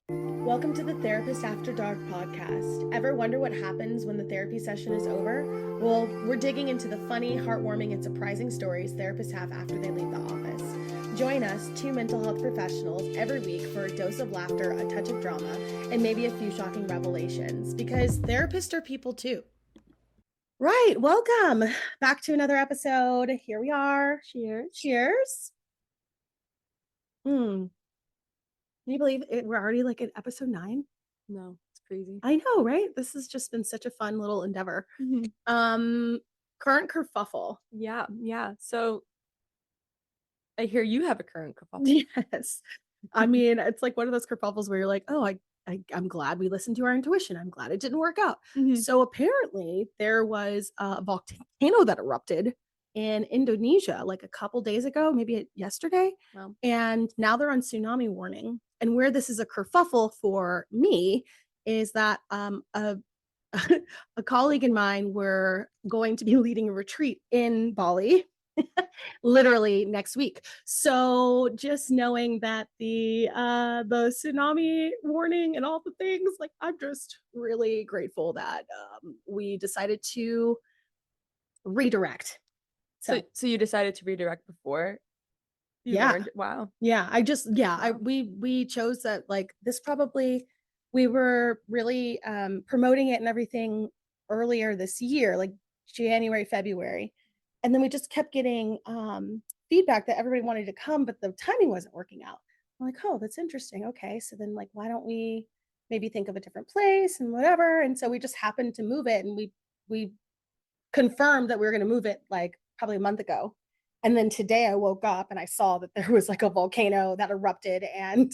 Welcome to the Therapist After Dark podcast. Ever wonder what happens when the therapy session is over? Well, we're digging into the funny, heartwarming, and surprising stories therapists have after they leave the office. Join us, two mental health professionals, every week for a dose of laughter, a touch of drama, and maybe a few shocking revelations, because therapists are people too. Right, welcome back to another episode. Here we are. Cheers. Cheers. Can you believe it? We're already like at episode 9? No, it's crazy. I know, right? This has just been such a fun little endeavor. Current kerfuffle. Yeah. So I hear you have a current kerfuffle. Yes. I mean, it's like one of those kerfuffles where you're like, oh, I'm glad we listened to our intuition. I'm glad it didn't work out. So apparently there was a volcano that erupted in Indonesia like a couple days ago, maybe yesterday. Wow. And now they're on tsunami warning. And where this is a kerfuffle for me is that a colleague and mine were going to be leading a retreat in Bali literally next week. So just knowing that the tsunami warning and all the things, like I'm just really grateful that we decided to redirect. So you decided to redirect before you learned? Wow. Yeah, we chose that, like, this probably, we were really promoting it and everything earlier this year, like January, February. And then we just kept getting feedback that everybody wanted to come, but the timing wasn't working out. I'm like, oh, that's interesting. Okay. So then, like, why don't we maybe think of a different place and whatever? And so we just happened to move it, and we confirmed that we were going to move it like probably a month ago. And then today I woke up and I saw that there was like a volcano that erupted, and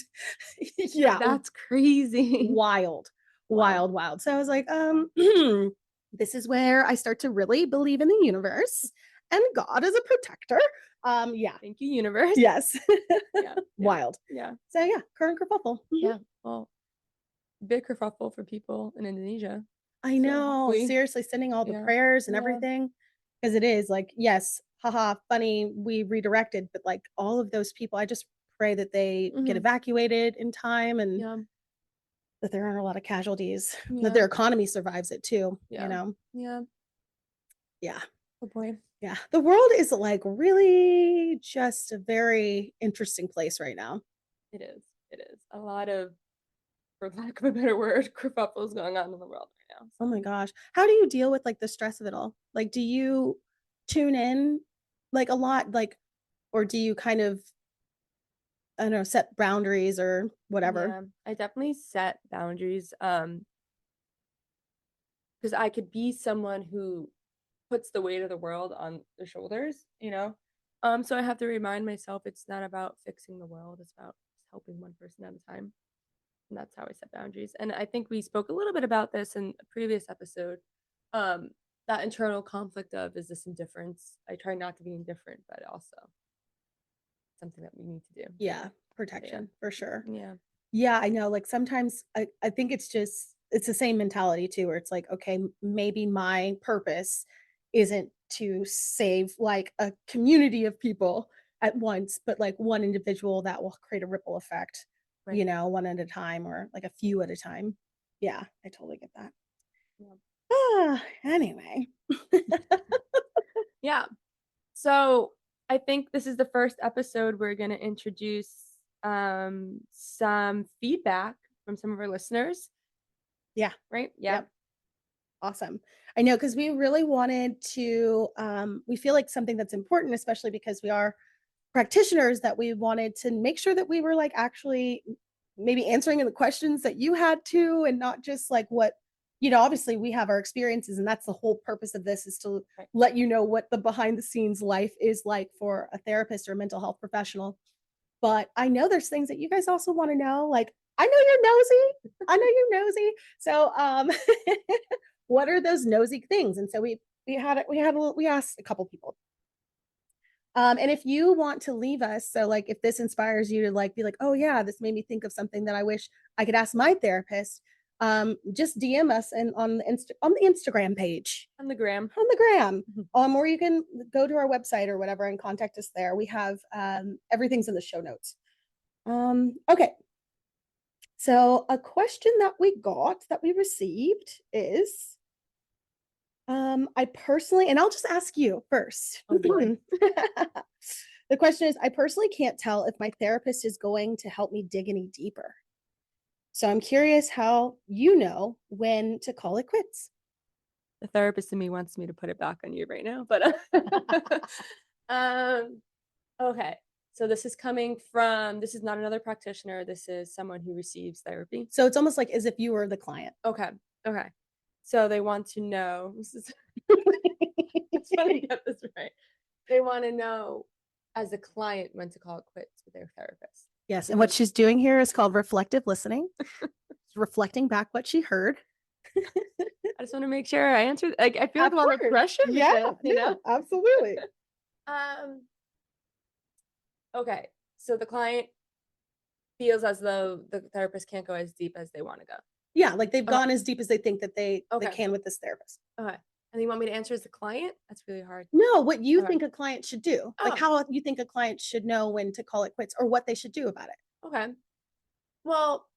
yeah, That's crazy. wild. So I was like, this is where I start to really believe in the universe and God as a protector. Yeah. Thank you, universe. Yes. Yeah. Wild. Yeah. So yeah, current kerfuffle. Yeah. Well, big kerfuffle for people in Indonesia. I know. Seriously, sending all the prayers and everything. Because it is like, yes, haha, funny, we redirected, but like all of those people, I just pray that they get evacuated in time, and that there aren't a lot of casualties, that their economy survives it too, you know? Yeah. Yeah. Oh boy. Yeah. The world is like really just a very interesting place right now. It is. It is. A lot of, for lack of a better word, kerfuffles going on in the world right now. Oh my gosh. How do you deal with like the stress of it all? Like, do you tune in like a lot, like, or do you kind of, I don't know, set boundaries or whatever? Yeah, I definitely set boundaries. Because I could be someone who puts the weight of the world on their shoulders, you know? So I have to remind myself it's not about fixing the world, it's about just helping one person at a time. And that's how I set boundaries. And I think we spoke a little bit about this in a previous episode. That internal conflict of, is this indifference? I try not to be indifferent, but also something that we need to do. Yeah, protection for sure. Yeah. Yeah, I know. Like sometimes I think it's the same mentality too, where it's like, okay, maybe my purpose isn't to save like a community of people at once, but like one individual that will create a ripple effect, Right. you know, one at a time, or like a few at a time. Yeah, I totally get that. Yeah. Anyway. Yeah. So I think this is the first episode we're going to introduce some feedback from some of our listeners. Yeah. Right? Yeah. Yep. Awesome. I know, because we really wanted to, we feel like something that's important, especially because we are practitioners, that we wanted to make sure that we were like actually maybe answering the questions that you had to, and not just like what, you know, obviously we have our experiences, and that's the whole purpose of this, is to let you know what the behind the scenes life is like for a therapist or a mental health professional. But I know there's things that you guys also want to know. Like, I know you're nosy. So what are those nosy things? And so we asked a couple people. And if you want to leave us, so like if this inspires you to like be like, oh yeah, this made me think of something that I wish I could ask my therapist, just DM us and on the Instagram page. On the gram. Or you can go to our website or whatever and contact us there. We have everything's in the show notes. Okay. So, a question that we received is I personally, and I'll just ask you first. Oh boy. The question is I personally can't tell if my therapist is going to help me dig any deeper. So, I'm curious how you know when to call it quits. The therapist in me wants me to put it back on you right now, but um okay. So this is not another practitioner. This is someone who receives therapy. So, it's almost like as if you were the client. Okay. Okay. So they want to know this is it's funny to get this right. They want to know as a client when to call it quits with their therapist. Yes. And what Because she's doing here is called reflective listening. She's reflecting back what she heard. I just want to make sure I answered like I feel like Of a lot of course. pressure with Yeah. this, you know? No, absolutely. Um okay. So the client feels as though the therapist can't go as deep as they want to go. Yeah. Like they've Okay. gone as deep as they think that they Okay. can with this therapist. Okay. And you want me to answer as the client? That's really hard. No, what you Okay. think a client should do. Like Oh, how you think a client should know when to call it quits or what they should do about it. okay. Well,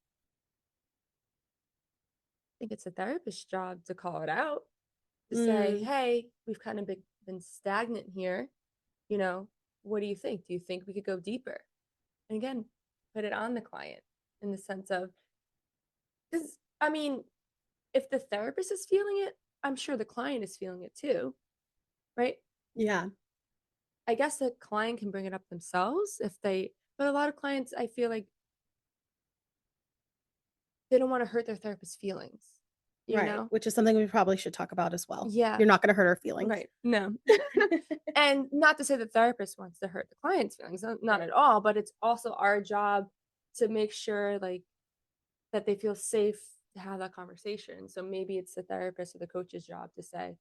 I think it's a therapist's job to call it out, to say, Mm, hey, we've kind of been stagnant here. You know, what do you think? Do you think we could go deeper? And again, put it on the client in the sense of, because I mean, if the therapist is feeling it, I'm sure the client is feeling it too, right? yeah. I guess the client can bring it up themselves if they, but a lot of clients, I feel like they don't want to hurt their therapist's feelings, you Right. know? Which is something we probably should talk about as well. Yeah, You're not going to hurt our feelings. right. No. And not to say the therapist wants to hurt the client's feelings, not Right. at all, but it's also our job to make sure like that they feel safe to have that conversation. So maybe it's the therapist or the coach's job to say,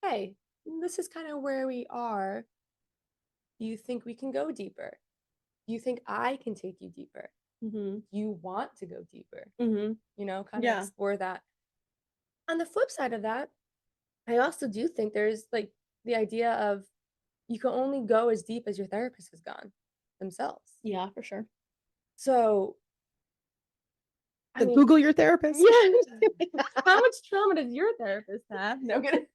"Hey, this is kind of where we are. Do you think we can go deeper? Do you think I can take you deeper? Mhm. Do you want to go deeper?" Mhm. You know, kind of Yeah. explore that. On the flip side of that, I also do think there's like the idea of you can only go as deep as your therapist has gone themselves. Yeah, for sure. So, I So mean, Google your therapist. yeah. How much trauma does your therapist have? No, I'm kidding.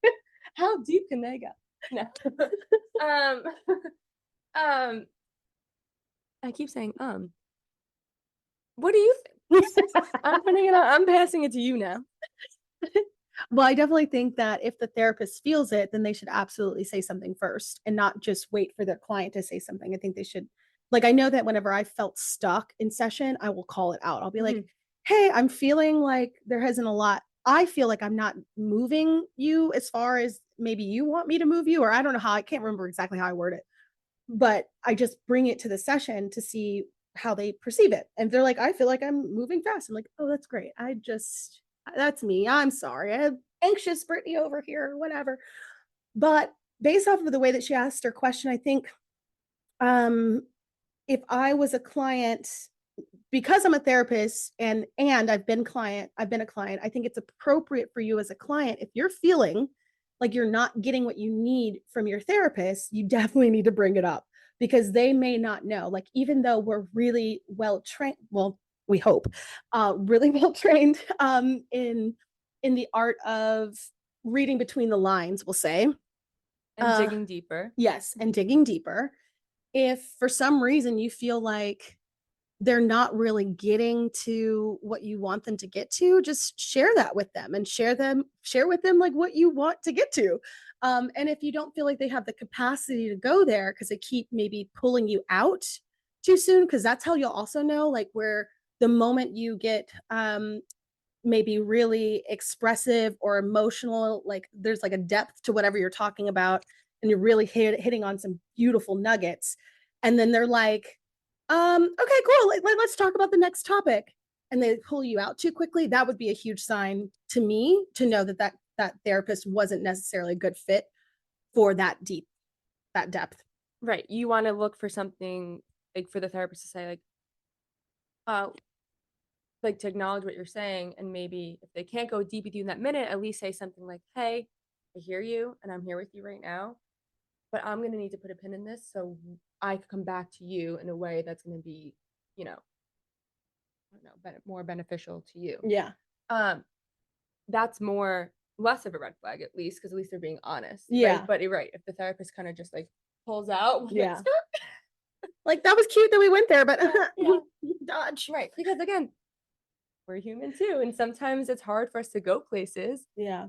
How deep can they go? No. um, um, I keep saying, what do you think? I'm putting it on, I'm passing it to you now. Well, I definitely think that if the therapist feels it, then they should absolutely say something first and not just wait for their client to say something. I think they should, like, I know that whenever I felt stuck in session, I will call it out. I'll be like, Mhm. hey, I'm feeling like there hasn't a lot. I feel like I'm not moving you as far as maybe you want me to move you, or I don't know how, I can't remember exactly how I word it, but I just bring it to the session to see how they perceive it. And they're like, I feel like I'm moving fast. I'm like, oh, that's great. That's me. I'm sorry. I have anxious Brittany over here or whatever. But based off of the way that she asked her question, I think um, if I was a client, because I'm a therapist and I've been a client, I think it's appropriate for you as a client if you're feeling like you're not getting what you need from your therapist, you definitely need to bring it up because they may not know. Like even though we're really well trained, well, we hope, really well trained in the art of reading between the lines, we'll say. And Uh digging deeper. yes, and digging deeper. If for some reason you feel like they're not really getting to what you want them to get to, just share that with them and share with them like what you want to get to. And if you don't feel like they have the capacity to go there because they keep maybe pulling you out too soon, because that's how you'll also know like where the moment you get maybe really expressive or emotional, like there's like a depth to whatever you're talking about, and you're really hitting on some beautiful nuggets. And then they're like, okay, cool. Let's talk about the next topic. And they pull you out too quickly. That would be a huge sign to me to know that that therapist wasn't necessarily a good fit for that depth. Right. You want to look for something like for the therapist to say uh, like to acknowledge what you're saying, and maybe if they can't go deep with you in that minute, at least say something like, "Hey, I hear you, and I'm here with you right now, but I'm gonna need to put a pin in this so I can come back to you in a way that's gonna be, you know, I don't know, more beneficial to you. Yeah. Um, that's less of a red flag, at least, because at least they're being honest, right? Yeah. But you're right. If the therapist kind of just like pulls out when Yeah. it's Like, that was cute that we went there, but yeah, dodge. right. Because again, we're human too, and sometimes it's hard for us to go places. Yeah.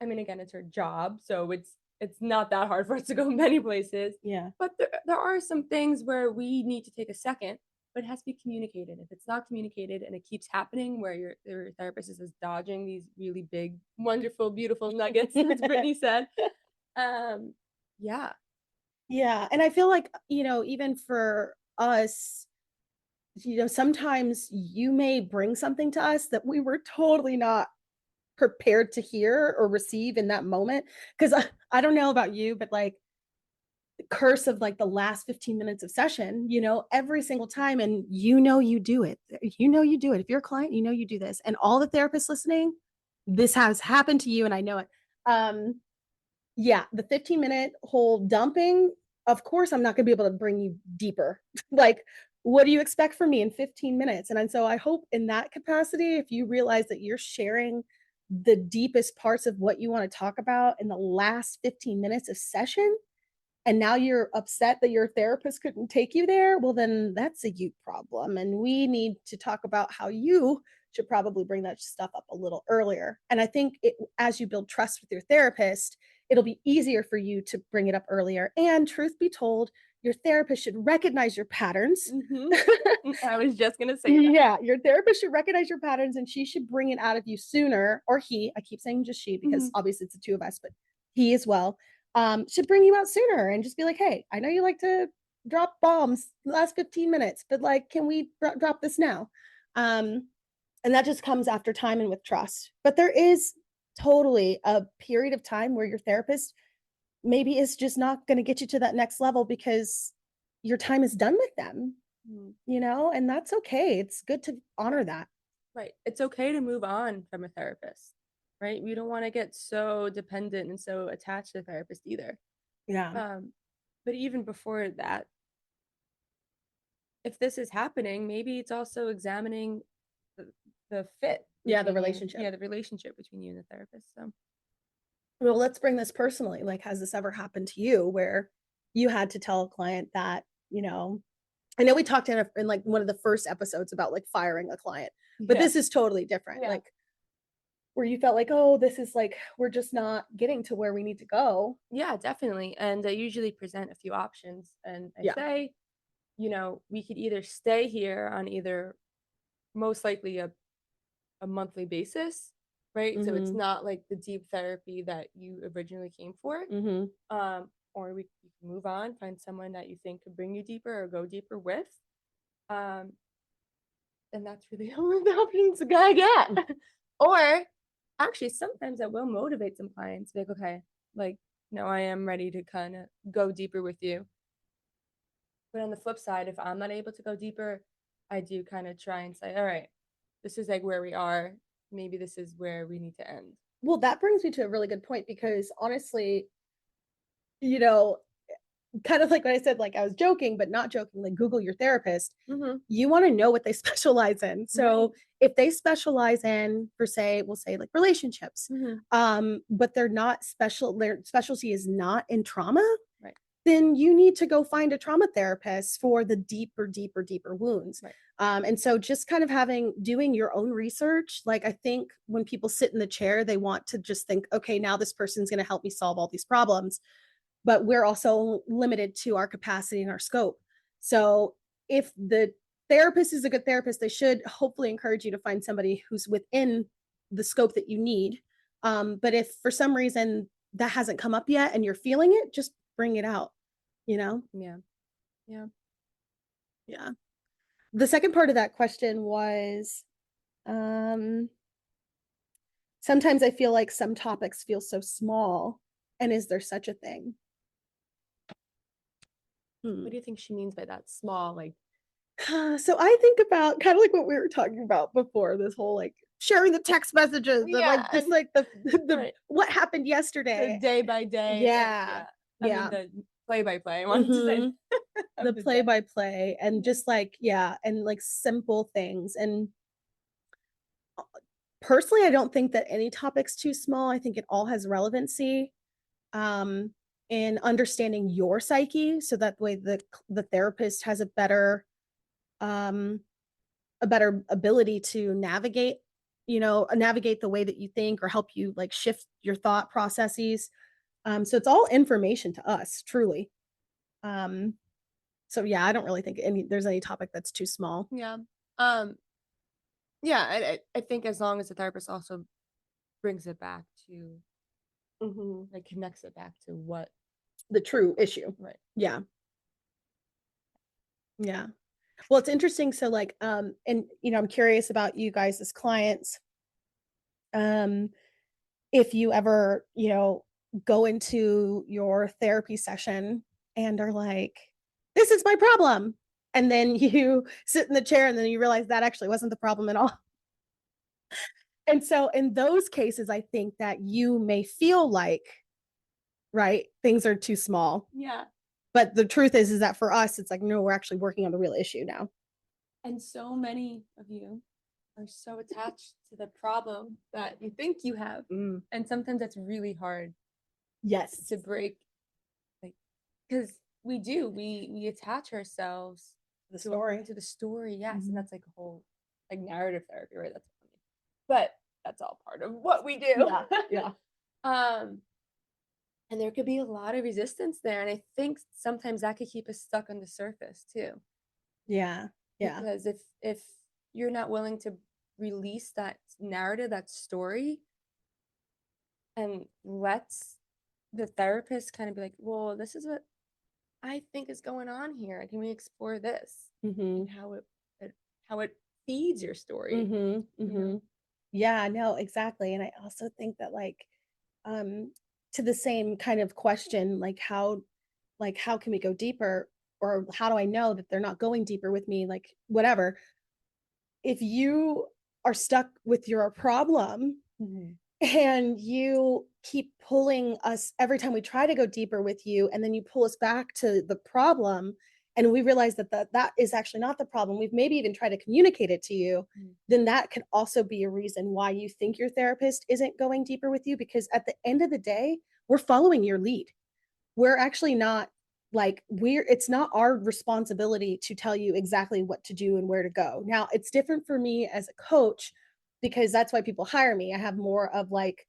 I mean, again, it's her job, so it's not that hard for us to go many places. Yeah. But there are some things where we need to take a second, but it has to be communicated. If it's not communicated and it keeps happening, where your therapist is just dodging these really big, wonderful, beautiful nuggets, as Brittany said, yeah, Yeah. And I feel like, even for us, sometimes you may bring something to us that we were totally not prepared to hear or receive in that moment. Cause I don't know about you, but like the curse of like the last 15 minutes of session, every single time. And you do it. You do it. If you're a client, you do this. And all the therapists listening, this has happened to you. And I know it. Um, Yeah, the 15-minute whole dumping, of course, I'm not gonna be able to bring you deeper. Like, what do you expect from me in 15 minutes? And so I hope in that capacity, if you realize that you're sharing the deepest parts of what you wanna talk about in the last 15 minutes of session, and now you're upset that your therapist couldn't take you there, well, then that's a you problem. And we need to talk about how you should probably bring that stuff up a little earlier. And I think as you build trust with your therapist, it'll be easier for you to bring it up earlier. And truth be told, your therapist should recognize your patterns. hmm I was just gonna say that. Yeah, your therapist should recognize your patterns and she should bring it out of you sooner, or he, I keep saying just she because Mhm. obviously it's the two of us, but he as well, should bring you out sooner and just be like, hey, I know you like to drop bombs the last 15 minutes, but like, can we drop this now? Um, and that just comes after time and with trust. But there is totally a period of time where your therapist maybe is just not going to get you to that next level because your time is done with them, Mhm. and that's okay. It's good to honor Right. that. Right. It's okay to move on from a therapist, right? We don't want to get so dependent and so attached to a therapist either. Yeah. Um, but even before that, if this is happening, maybe it's also examining the, the fit Yeah, the between you, relationship. yeah, the relationship between you and the therapist. So, Well, let's bring this personally. Like, has this ever happened to you where you had to tell a client that, I know we talked in like one of the first episodes about like firing a client, but yeah, this is totally different. yeah, Like, where you felt like, oh, this is like, we're just not getting to where we need to go. yeah, definitely. And I usually present a few options, and I Yeah. say, we could either stay here on either most likely a monthly basis, right? So it's Mhm. not like the deep therapy that you originally came for. Mhm. Or you can move on, find someone that you think could bring you deeper or go deeper with. Um, and that's really only the options I get. Or actually, sometimes I will motivate some clients, like, okay, like, no, I am ready to kind of go deeper with you. But on the flip side, if I'm not able to go deeper, I do kind of try and say, all right, this is like where we are. Maybe this is where we need to end. Well, that brings me to a really good point because honestly, you know, kind of like what I said, like I was joking, but not joking, like Google your therapist. Mm-hmm. You want to know what they specialize in. Right. So if they specialize in, for say, we'll say like relationships, Mm-hmm. but they're not special, their specialty is not in trauma, Right. then you need to go find a trauma therapist for the deeper wounds. Right. And so just kind of doing your own research, like I think when people sit in the chair, they want to just think, okay, now this person's going to help me solve all these problems, but we're also limited to our capacity and our scope. So if the therapist is a good therapist, they should hopefully encourage you to find somebody who's within the scope that you need. But if for some reason that hasn't come up yet and you're feeling it, just bring it out, you know? Yeah. Yeah. Yeah. The second part of that question was um, sometimes I feel like some topics feel so small. And is there such a thing? What Hmm. do you think she means by that? Small, like, So I think about kind of like what we were talking about before, this whole like sharing the text messages, the yeah, like just like the right. what happened The yesterday. day by day, like, Yeah. yeah. I mean, Yeah. play by play. I wanted to say Mhm. The of the play day. by play and Yeah. just like, yeah, and like simple things. And personally, I don't think that any topic's too small. I think it all has relevancy, um, in understanding your psyche, so that way the therapist has um, a better ability to navigate, navigate the way that you think or help you like shift your thought processes. So it's all information to us, truly. Um, so yeah, I don't really think there's any topic that's too small. Yeah. Um, yeah, I think as long as the therapist also brings it back to, Mhm. like, connects it back to what. The true issue. Right. Yeah. Yeah. Well, it's interesting. So like, and I'm curious about you guys as clients. Um, if you ever, go into your therapy session and are like, this is my problem. And then you sit in the chair and then you realize that actually wasn't the problem at all. And so in those cases, I think that you may feel like, right, things are too small. Yeah. But the truth is that for us, it's like, no, we're actually working on the real issue now. And so many of you are so attached to the problem that you think you have. Mm. And sometimes that's really hard Yes. to break, like, because we attach ourselves The to story. to the story, yes, and Mhm. that's like a whole, like, narrative therapy, right? That's funny. But that's all part of what we do. Yeah. Yeah. um and there could be a lot of resistance there, and I think sometimes that could keep us stuck on the surface too, Yeah. Yeah. because if you're not willing to release that narrative, that story, and lets the therapist kind of be like, well, this is what I think is going on here. Can we explore this and Mhm. it how it feeds your story? Mhm. You know? Mhm. Yeah, no, exactly. And I also think that like um to the same kind of question, like how can we go deeper, or how do I know that they're not going deeper with me, like whatever. If you are stuck with your problem Mhm. and you keep pulling us every time we try to go deeper with you, and then you pull us back to the problem, and we realize that that is actually not the problem, we've maybe even tried to communicate it to you, Mm. then that could also be a reason why you think your therapist isn't going deeper with you, because at the end of the day, we're following your lead. We're actually not, like, we're it's not our responsibility to tell you exactly what to do and where to go. Now, it's different for me as a coach, because that's why people hire me. I have more of like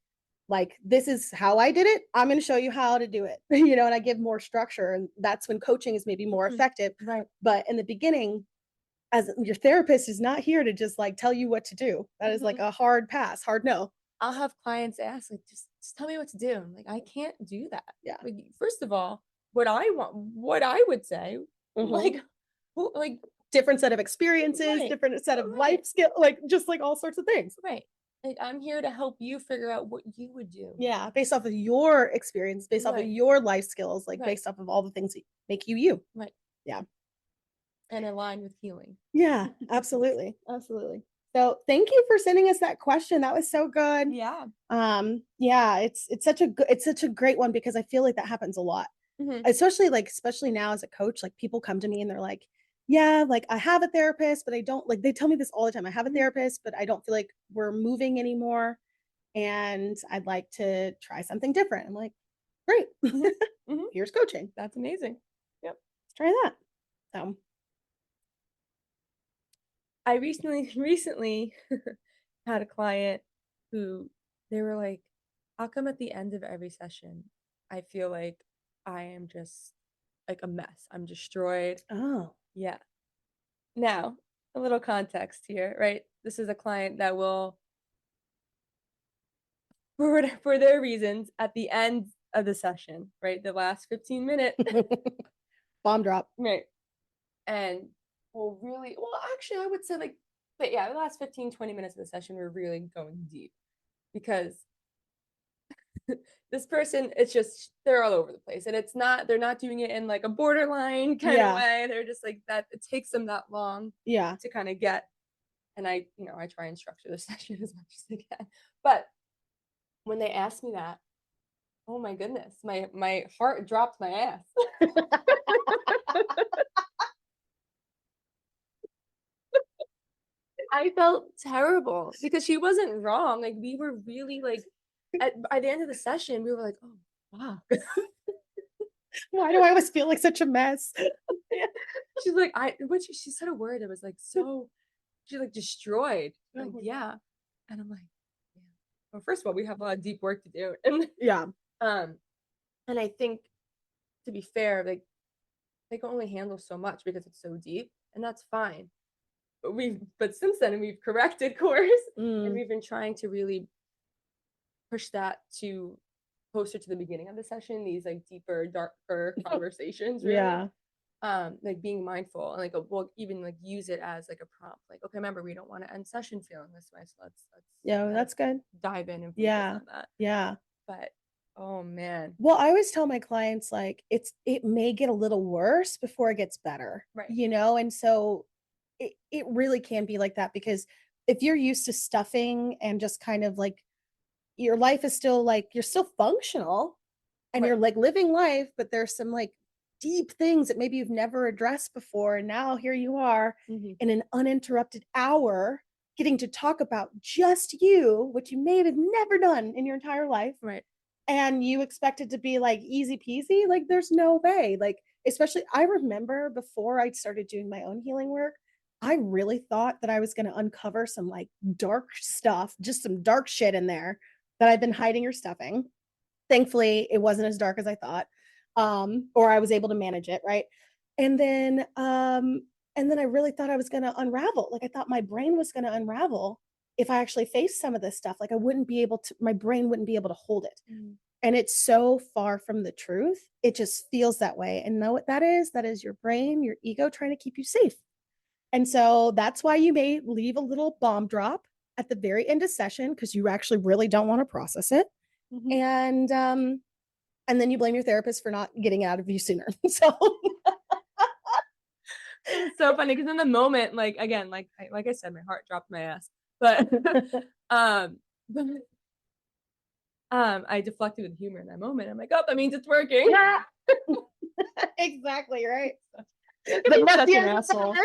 this is how I did it. I'm going to show you how to do it. And I give more structure, and that's when coaching is maybe more Mhm. effective. Right. But in the beginning, as your therapist is not here to just like tell you what to do. That is like Mhm. a hard pass, hard no. I'll have clients ask, like, just tell me what to do. I'm like, I can't do that. Yeah. Like, first of all, what I would say, Mhm. like, who, like, Different set of experiences, right, different set of right, life skill, like just like all sorts of things. right. Like, I'm here to help you figure out what you would do. Yeah, based off of your experience, based off of Right, your life skills, like right, based off of all the things that make you you. right. Yeah. And align with healing. Yeah, absolutely. Absolutely. So, thank you for sending us that question. That was so good. Yeah. Yeah, it's such a great one, because I feel like that happens a lot. Hmm. Especially now as a coach, like people come to me and they're like, "Yeah, like I have a therapist, but I don't," like they tell me this all the time. "I have a Hmm. therapist, but I don't feel like we're moving anymore, and I'd like to try something different." I'm like, "Great. Hmm. Hmm. Here's coaching. That's amazing. Yep. Let's try that." So, I recently had a client who, they were like, how come at the end of every session I feel like I am just like a mess. I'm destroyed. oh. Yeah. Now, a little context here, right? This is a client that will, for their reasons, at the end of the session, right? The last 15 minutes, Bomb drop. right? And will really, well, actually, I would say, like, but yeah, the last 15-20 minutes of the session, we're really going deep, because this person, it's just, they're all over the place, and they're not doing it in like a borderline kind of Yeah. way. They're just like that. It takes them that long Yeah. to kind of get. And I try and structure the session as much as I can. But when they ask me that, Oh my goodness. My heart dropped my ass. I felt terrible because she wasn't wrong. Like we were really like by the end of the session, we were like, oh wow. Why do I always feel like such a mess? Yeah. She's like, she said a word that was like so she's like destroyed. Like, yeah. And I'm like, yeah. Well, first of all, we have a lot of deep work to do. And Yeah. um, and I think to be fair, like they can only handle so much because it's so deep, and that's fine. But since then we've corrected course and Mm, we've been trying to really push that to closer to the beginning of the session, these like deeper, darker conversations, really. yeah. Like being mindful and like we'll even like use it as like a prompt. Like, okay, remember we don't want to end session feeling this way. So let's Yeah, kind of that's good. dive in and focus Yeah. on that. Yeah. But oh man. Well, I always tell my clients like it may get a little worse before it gets better, Right. you know? And so it really can be like that because if you're used to stuffing and just kind of like your life is still like you're still functional and Right. you're like living life, but there's some like deep things that maybe you've never addressed before. And now here you are Mm-hmm. in an uninterrupted hour getting to talk about just you, which you may have never done in your entire life Right. and you expect it to be like easy peasy, like there's no way. Like, especially I remember before I started doing my own healing work, I really thought that I was going to uncover some like dark stuff, just some dark shit in there that I've been hiding or stuffing. Thankfully, it wasn't as dark as I thought. Or I was able to manage it, right? And then and then I really thought I was going to unravel. Like I thought my brain was going to unravel if I actually faced some of this stuff. Like I wouldn't be able to my brain wouldn't be able to hold it. Mm-hmm. And it's so far from the truth. It just feels that way. And know what that is? That is your brain, your ego trying to keep you safe. And so that's why you may leave a little bomb drop at the very end of session because you actually really don't want to process it. Mm-hmm. And then you blame your therapist for not getting out of you sooner. So It's so funny because in the moment, like again, like I said, my heart dropped my ass. But um, I deflected with humor in that moment. I'm like, oh, that means it's working. yeah, exactly right. The such an asshole.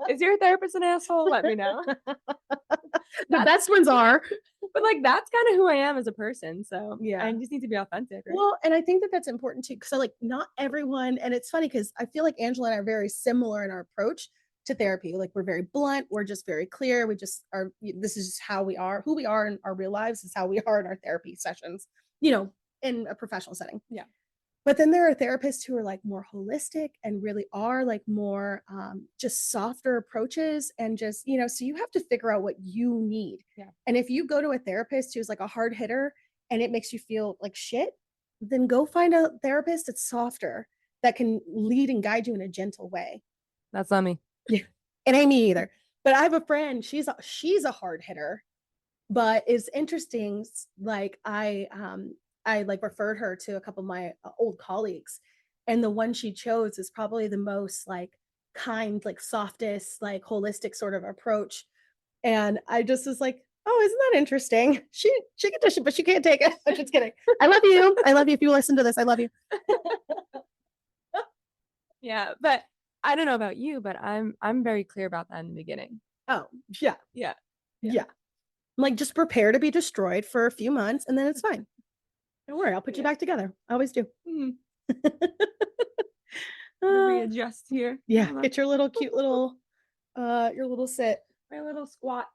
Is your therapist an asshole? Let me know. The best ones are. But like that's kind of who I am as a person. So Yeah. I just need to be authentic, right? Well, and I think that that's important too. So, like, not everyone, and it's funny because I feel like Angela and I are very similar in our approach to therapy. Like, we're very blunt, we're just very clear. We just are, this is just how we are, who we are in our real lives is how we are in our therapy sessions, in a professional setting. Yeah. But then there are therapists who are like more holistic and really are like more just softer approaches and just, so you have to figure out what you need. Yeah. And if you go to a therapist who's like a hard hitter and it makes you feel like shit, then go find a therapist that's softer that can lead and guide you in a gentle way. That's not me. Yeah. It ain't me either. But I have a friend, she's a hard hitter, but it's interesting. Like I like referred her to a couple of my old colleagues, and the one she chose is probably the most like kind, like softest, like holistic sort of approach. And I just was like, oh, isn't that interesting? She can dish it, but she can't take it. I'm just kidding. I love you. I love you. If you listen to this, I love you. Yeah, but I don't know about you, but I'm very clear about that in the beginning. Oh, yeah. Yeah. Yeah. Like just prepare to be destroyed for a few months and then it's fine. Don't worry, I'll put you back together. I always do. Readjust here. Yeah, get your little cute little your little sit. My little squat.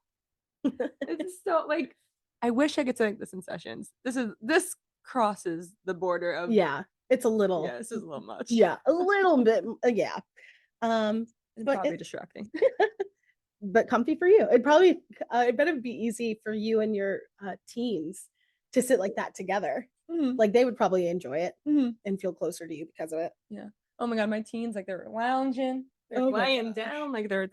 This is so like I wish I could take this in sessions. This crosses the border of Yeah, it's a little. yeah, this is a little much. Yeah, a little bit. Yeah. It's But probably distracting. but comfy for you. I bet it would be easy for you and your teens to sit like that together. Mm-hmm. Like they would probably enjoy it Mm-hmm. and feel closer to you because of it. Yeah. Oh my god, my teens like they're lounging, they're lying down, like they're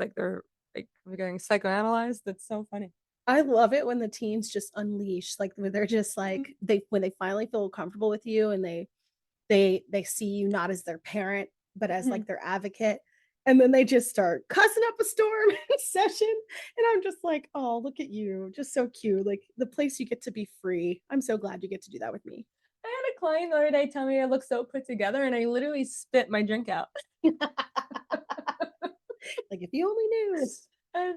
getting psychoanalyzed. That's so funny. I love it when the teens just unleash, like when they're just like when they finally feel comfortable with you and they see you not as their parent, but as like their advocate. And then they just start cussing up a storm in session. And I'm just like, oh, look at you. Just so cute. Like the place you get to be free. I'm so glad you get to do that with me. I had a client the other day tell me I look so put together, and I literally spit my drink out. Like, if you only knew.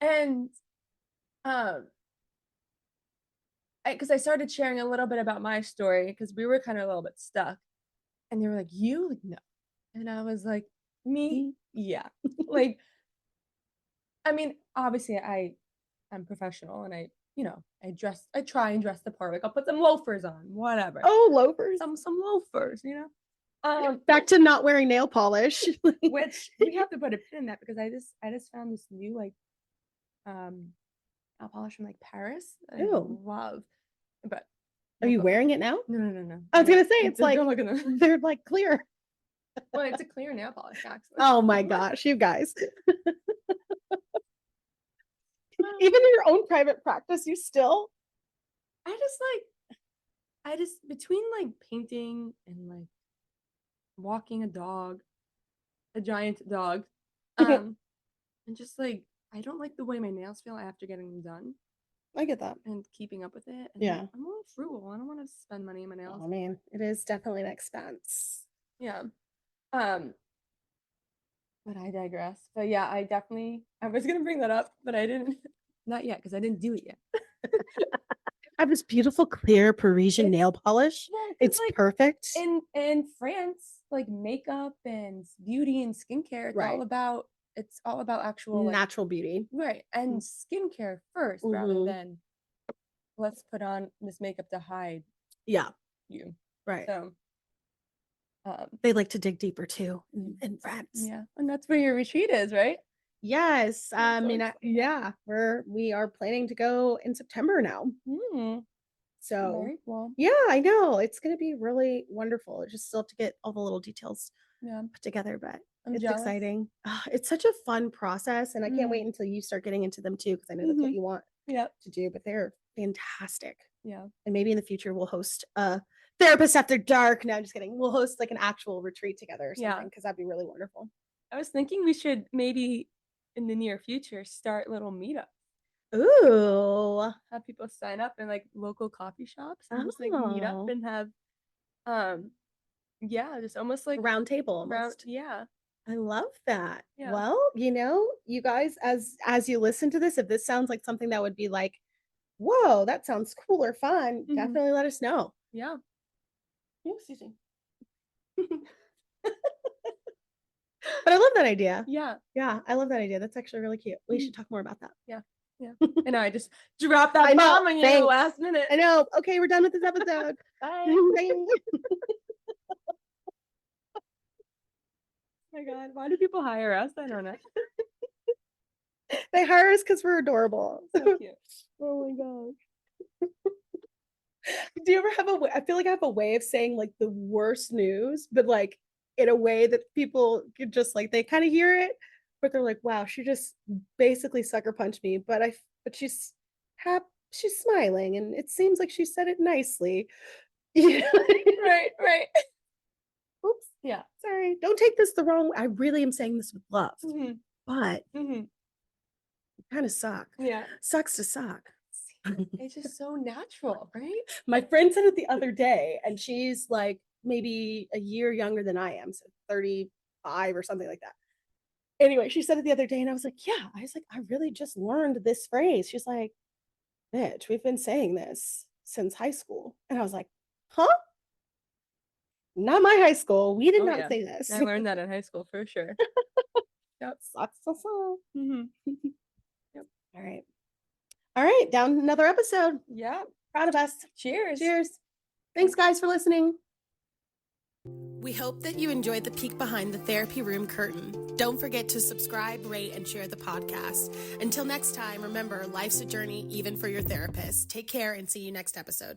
And um, because I started sharing a little bit about my story because we were kind of a little bit stuck, and they were like, "You?" Like, "No," and I was like, "Me? Yeah." Like, I mean, obviously, I'm professional, and I try and dress the part. Like, I'll put some loafers on, whatever, Oh, loafers. some loafers, Back to not wearing nail polish. which we have to put a pin in that because I just found this new um nail polish from like Paris that I Ew. love, but Are you Michael, wearing it now? no. I was gonna say, it's like, Don't look at them. they're like clear. Well, it's a clear nail polish, actually. Oh my gosh, you guys. Um, Even in your own private practice, you still. I just between like painting and like walking a dog, a giant dog, and just like I don't like the way my nails feel after getting them done I get that. and keeping up with it. And Yeah. I'm a little frugal. I don't want to spend money on my nails. Oh man, it is definitely an expense. Yeah. Um, but I digress. But yeah, I was gonna bring that up, but I didn't. Not yet because I didn't do it yet. I have this beautiful clear Parisian nail polish. Yeah, 'cause, It's like, perfect. in France, like makeup and beauty and skincare, Right. it's all about actual like Natural beauty. right and skincare first rather Mhm. than let's put on this makeup to hide Yeah. you. Right. So They like to dig deeper too in France. yeah, and that's where your retreat is, right? Yes. I so mean, yeah, we are planning to go in September now. So Very cool. yeah, I know. It's gonna be really wonderful. I just still have to get all the little details Yeah, put together, but I'm it's jealous. exciting. It's such a fun process, and I can't wait until you start getting into them too, because I know that's what you want Yep. to do. But they're fantastic. Yeah. And maybe in the future we'll host a therapist after dark. No, I'm just kidding. We'll host like an actual retreat together or Yeah. something because that'd be really wonderful. I was thinking we should maybe in the near future start little meetups. Ooh. Have people sign up in like local coffee shops and just like meet up Oh. and have yeah, just almost like Round table round almost. yeah. I love that. Yeah. Well, you guys, as you listen to this, if this sounds like something that would be like, whoa, that sounds cool or fun, definitely let us know. Yeah. Oh, excuse me. But I love that idea. Yeah. Yeah, I love that idea. That's actually really cute. We should talk more about that. Yeah. Yeah. I know I just dropped that I know, bomb on you in the thanks. last minute. I know. Okay, we're done with this episode. Bye. Bye. Oh my god, why do people hire us? I don't know. They hire us because we're adorable. So cute. Oh my gosh. Do you ever have a way? I feel like I have a way of saying like the worst news, but like in a way that people could just like they kind of hear it, but they're like, "Wow, she just basically sucker punched me." But she's smiling, and it seems like she said it nicely. Right. Oops. Yeah. Sorry. Don't take this the wrong way. I really am saying this with love, but kind of suck. Yeah. Sucks to suck. It's just so natural, right? My friend said it the other day, and she's like maybe a year younger than I am, so 35 or something like that. Anyway, she said it the other day, and I was like, yeah. I was like, I really just learned this phrase. She's like, bitch, we've been saying this since high school. And I was like, huh? Not my high school. We did not say this. I learned that in high school for sure. Yep. Sucks to suck. Yep. All right. All right. Down another episode. Yeah. Proud of us. Cheers. Cheers. Thanks, guys, for listening. We hope that you enjoyed the peek behind the therapy room curtain. Don't forget to subscribe, rate, and share the podcast. Until next time, remember, life's a journey, even for your therapist. Take care and see you next episode.